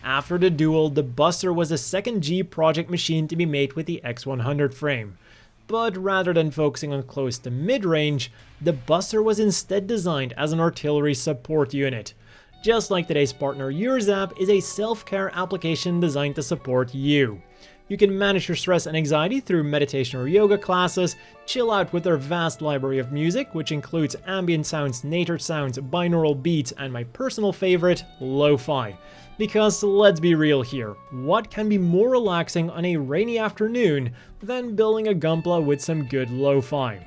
After the duel, the Buster was the second G project machine to be made with the X100 frame. But rather than focusing on close to mid-range, the Buster was instead designed as an artillery support unit. Just like today's partner, ZAFT is a self-care application designed to support you. You can manage your stress and anxiety through meditation or yoga classes, chill out with their vast library of music, which includes ambient sounds, nature sounds, binaural beats, and my personal favorite, lo-fi. Because let's be real here, what can be more relaxing on a rainy afternoon than building a Gunpla with some good lo-fi?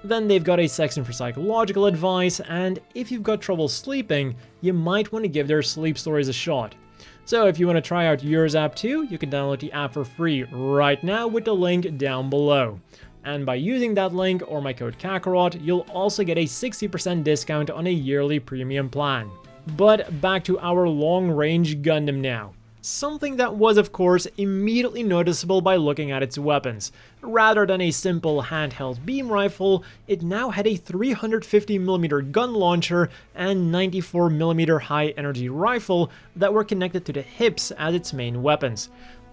Then they've got a section for psychological advice, and if you've got trouble sleeping, you might want to give their sleep stories a shot. So if you want to try out ZAFT too, you can download the app for free right now with the link down below. And by using that link or my code Kakarot, you'll also get a 60% discount on a yearly premium plan. But back to our long-range Gundam now. Something that was of course immediately noticeable by looking at its weapons. Rather than a simple handheld beam rifle, it now had a 350mm gun launcher and 94mm high energy rifle that were connected to the hips as its main weapons.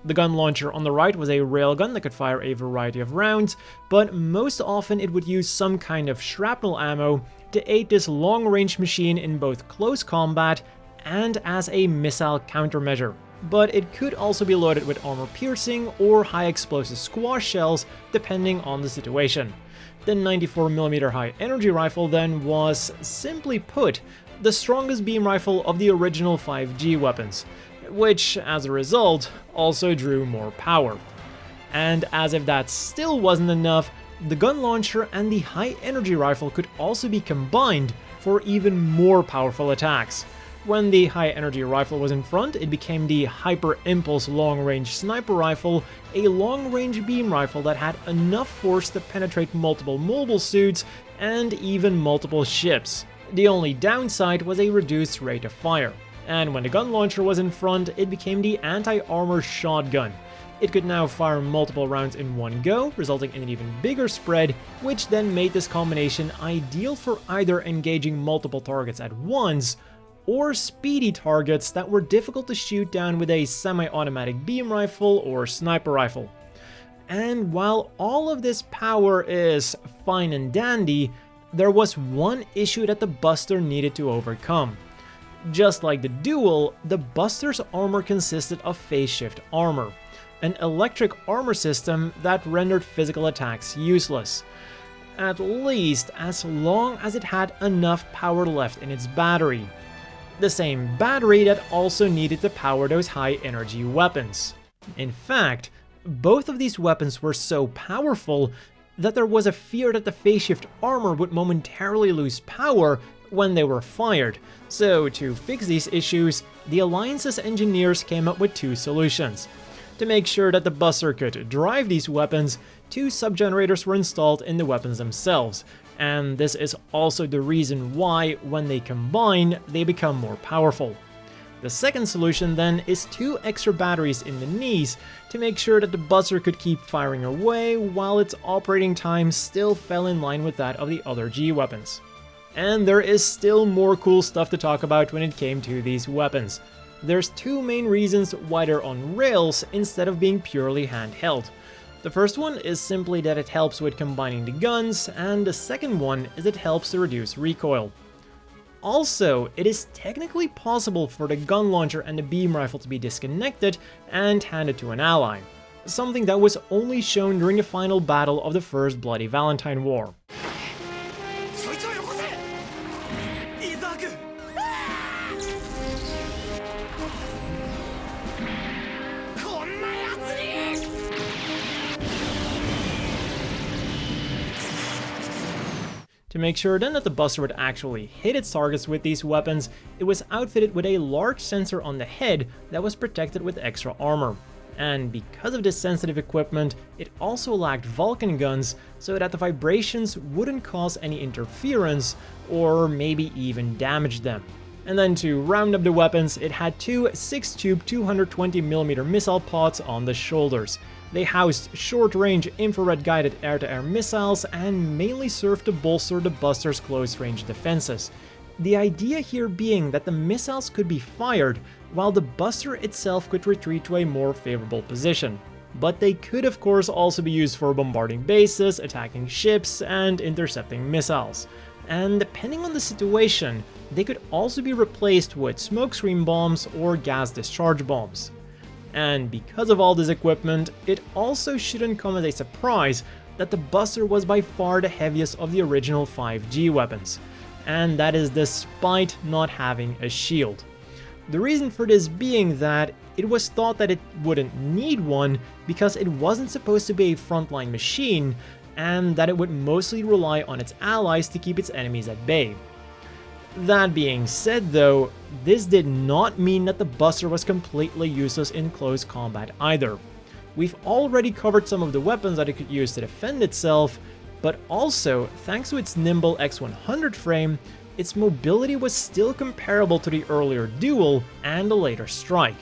The gun launcher on the right was a railgun that could fire a variety of rounds, but most often it would use some kind of shrapnel ammo to aid this long-range machine in both close combat and as a missile countermeasure. But it could also be loaded with armor-piercing or high-explosive squash shells depending on the situation. The 94mm high-energy rifle then was, simply put, the strongest beam rifle of the original 5G weapons, which, as a result, also drew more power. And as if that still wasn't enough, the gun launcher and the high-energy rifle could also be combined for even more powerful attacks. When the high-energy rifle was in front, it became the Hyper Impulse long-range sniper rifle, a long-range beam rifle that had enough force to penetrate multiple mobile suits and even multiple ships. The only downside was a reduced rate of fire. And when the gun launcher was in front, it became the anti-armor shotgun. It could now fire multiple rounds in one go, resulting in an even bigger spread, which then made this combination ideal for either engaging multiple targets at once, or speedy targets that were difficult to shoot down with a semi-automatic beam rifle or sniper rifle. And while all of this power is fine and dandy, there was one issue that the Buster needed to overcome. Just like the Duel, the Buster's armor consisted of phase shift armor, an electric armor system that rendered physical attacks useless. At least as long as it had enough power left in its battery. The same battery that also needed to power those high-energy weapons. In fact, both of these weapons were so powerful that there was a fear that the phase shift armor would momentarily lose power when they were fired. So to fix these issues, the Alliance's engineers came up with two solutions. To make sure that the Buster could drive these weapons, two subgenerators were installed in the weapons themselves, and this is also the reason why, when they combine, they become more powerful. The second solution then is two extra batteries in the knees to make sure that the Buster could keep firing away while its operating time still fell in line with that of the other G weapons. And there is still more cool stuff to talk about when it came to these weapons. There's two main reasons why they're on rails instead of being purely handheld. The first one is simply that it helps with combining the guns, and the second one is it helps to reduce recoil. Also, it is technically possible for the gun launcher and the beam rifle to be disconnected and handed to an ally, something that was only shown during the final battle of the First Bloody Valentine War. To make sure then that the Buster would actually hit its targets with these weapons, it was outfitted with a large sensor on the head that was protected with extra armor. And because of this sensitive equipment, it also lacked Vulcan guns so that the vibrations wouldn't cause any interference or maybe even damage them. And then to round up the weapons, it had two 6-tube 220mm missile pods on the shoulders. They housed short-range infrared-guided air-to-air missiles and mainly served to bolster the Buster's close-range defenses. The idea here being that the missiles could be fired, while the buster itself could retreat to a more favorable position. But they could of course also be used for bombarding bases, attacking ships, and intercepting missiles. And depending on the situation, they could also be replaced with smokescreen bombs or gas discharge bombs. And because of all this equipment, it also shouldn't come as a surprise that the buster was by far the heaviest of the original 5G weapons, and that is despite not having a shield. The reason for this being that it was thought that it wouldn't need one because it wasn't supposed to be a frontline machine, and that it would mostly rely on its allies to keep its enemies at bay. That being said though, this did not mean that the buster was completely useless in close combat either. We've already covered some of the weapons that it could use to defend itself, but also, thanks to its nimble X100 frame, its mobility was still comparable to the earlier Duel and the later Strike.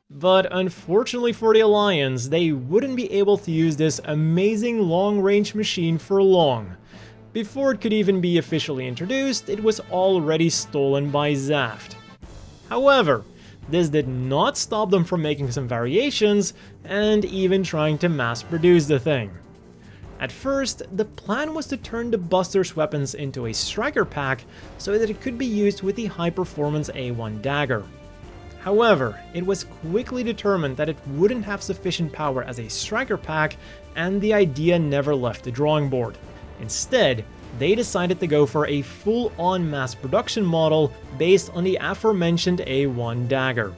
But unfortunately for the Alliance, they wouldn't be able to use this amazing long-range machine for long. Before it could even be officially introduced, it was already stolen by ZAFT. However, this did not stop them from making some variations and even trying to mass produce the thing. At first, the plan was to turn the buster's weapons into a striker pack so that it could be used with the high-performance A1 Dagger. However, it was quickly determined that it wouldn't have sufficient power as a striker pack, and the idea never left the drawing board. Instead, they decided to go for a full-on mass production model based on the aforementioned A1 Dagger.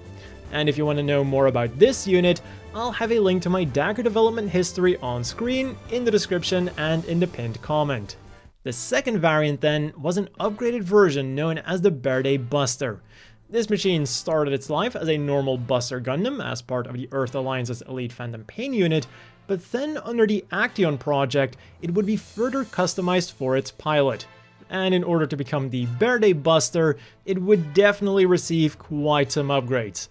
And if you want to know more about this unit, I'll have a link to my Dagger development history on screen, in the description, and in the pinned comment. The second variant then was an upgraded version known as the Verde Buster. This machine started its life as a normal Buster Gundam as part of the Earth Alliance's Elite Phantom Pain unit, but then under the Action project, it would be further customized for its pilot. And in order to become the Verde Buster, it would definitely receive quite some upgrades.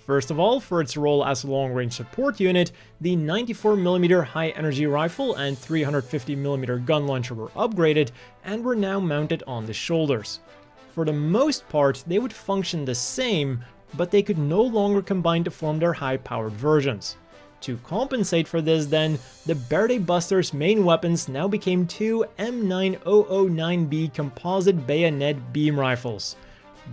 First of all, for its role as long-range support unit, the 94mm high-energy rifle and 350mm gun launcher were upgraded and were now mounted on the shoulders. For the most part, they would function the same, but they could no longer combine to form their high-powered versions. To compensate for this then, the Verde Buster's main weapons now became two M9009B composite bayonet beam rifles.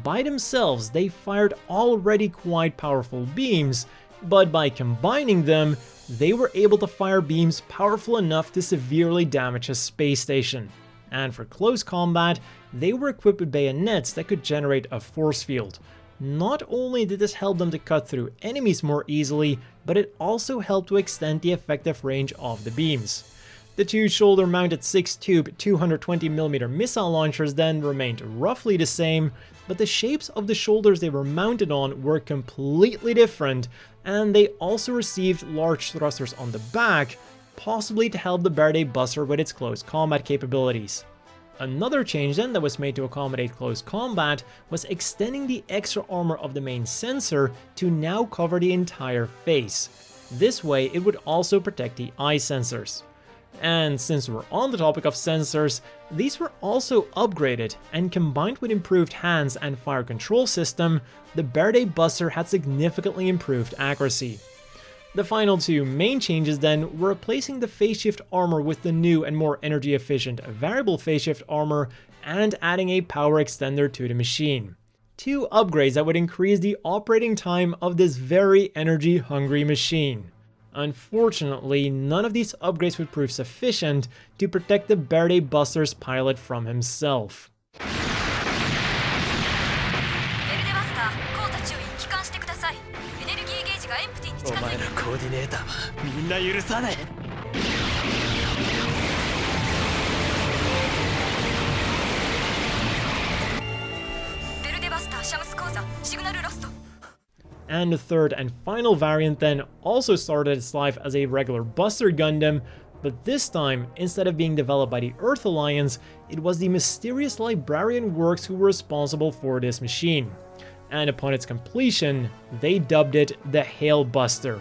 By themselves, they fired already quite powerful beams, but by combining them, they were able to fire beams powerful enough to severely damage a space station. And for close combat, they were equipped with bayonets that could generate a force field. Not only did this help them to cut through enemies more easily, but it also helped to extend the effective range of the beams. The two shoulder-mounted 6-tube 220mm missile launchers then remained roughly the same, but the shapes of the shoulders they were mounted on were completely different, and they also received large thrusters on the back, possibly to help the Verde Buster with its close combat capabilities. Another change then that was made to accommodate close combat was extending the extra armor of the main sensor to now cover the entire face. This way it would also protect the eye sensors. And since we're on the topic of sensors, these were also upgraded, and combined with improved hands and fire control system, the Verde Buster had significantly improved accuracy. The final two main changes then were replacing the phase shift armor with the new and more energy efficient variable phase shift armor, and adding a power extender to the machine. Two upgrades that would increase the operating time of this very energy hungry machine. Unfortunately, none of these upgrades would prove sufficient to protect the Verde Buster's pilot from himself. And the third and final variant then also started its life as a regular Buster Gundam, but this time, instead of being developed by the Earth Alliance, it was the mysterious Librarian Works who were responsible for this machine. And upon its completion, they dubbed it the Hail Buster,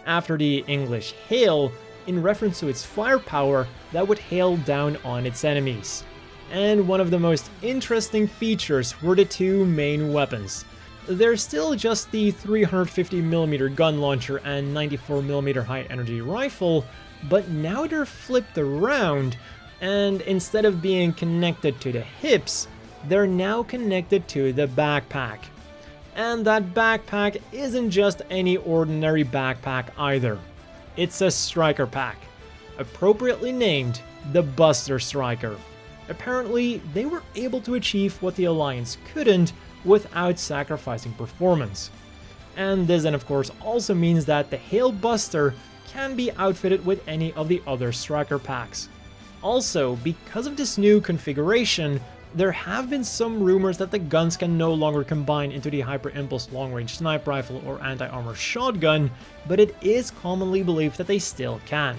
after the English hail, in reference to its firepower that would hail down on its enemies. and one of the most interesting features were the two main weapons. They're still just the 350mm gun launcher and 94mm high energy rifle, but now they're flipped around, and instead of being connected to the hips, they're now connected to the backpack. And that backpack isn't just any ordinary backpack either. It's a striker pack, appropriately named the Buster Striker. Apparently, they were able to achieve what the Alliance couldn't without sacrificing performance. And this then of course also means that the Hail Buster can be outfitted with any of the other striker packs. Also, because of this new configuration, there have been some rumors that the guns can no longer combine into the Hyper Impulse long-range sniper rifle or anti-armor shotgun, but it is commonly believed that they still can.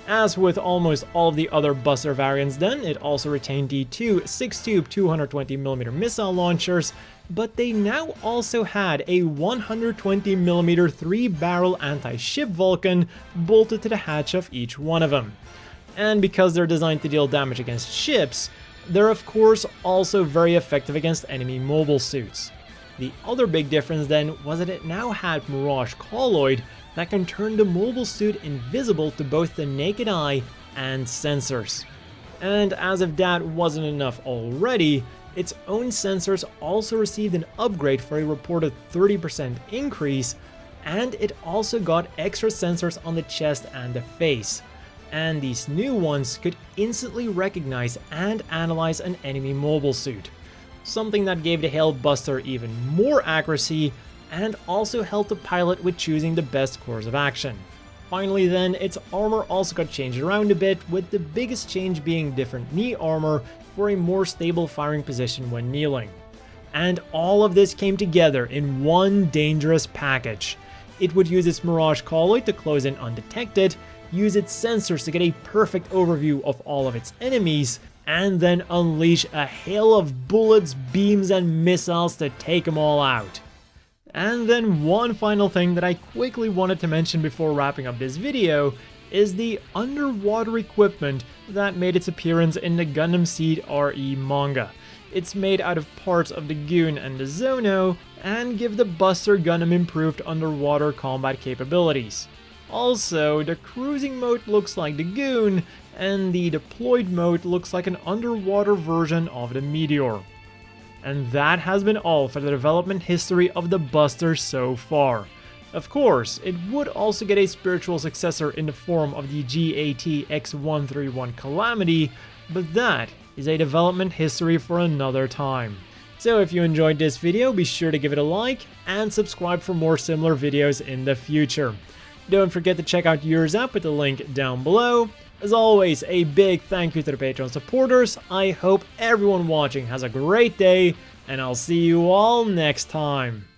As with almost all of the other Buster variants then, it also retained the two 6-tube 220mm missile launchers, but they now also had a 120mm 3-barrel anti-ship Vulcan bolted to the hatch of each one of them. And because they're designed to deal damage against ships, they're of course also very effective against enemy mobile suits. The other big difference then was that it now had Mirage Colloid that can turn the mobile suit invisible to both the naked eye and sensors. And as if that wasn't enough already, its own sensors also received an upgrade for a reported 30% increase, and it also got extra sensors on the chest and the face. And these new ones could instantly recognize and analyze an enemy mobile suit, something that gave the Hail Buster even more accuracy and also helped the pilot with choosing the best course of action. Finally then, its armor also got changed around a bit, with the biggest change being different knee armor for a more stable firing position when kneeling. And all of this came together in one dangerous package. It would use its Mirage Colloid to close in undetected, use its sensors to get a perfect overview of all of its enemies, and then unleash a hail of bullets, beams, and missiles to take them all out. And then one final thing that I quickly wanted to mention before wrapping up this video is the underwater equipment that made its appearance in the Gundam Seed RE manga. It's made out of parts of the Goon and the Zono, and give the Buster Gundam improved underwater combat capabilities. Also, the cruising mode looks like the Goon, and the deployed mode looks like an underwater version of the Meteor. And that has been all for the development history of the Buster so far. Of course, it would also get a spiritual successor in the form of the GAT X131 Calamity, but that is a development history for another time. So if you enjoyed this video, be sure to give it a like and subscribe for more similar videos in the future. Don't forget to check out yours up with the link down below. As always, a big thank you to the Patreon supporters. I hope everyone watching has a great day, and I'll see you all next time.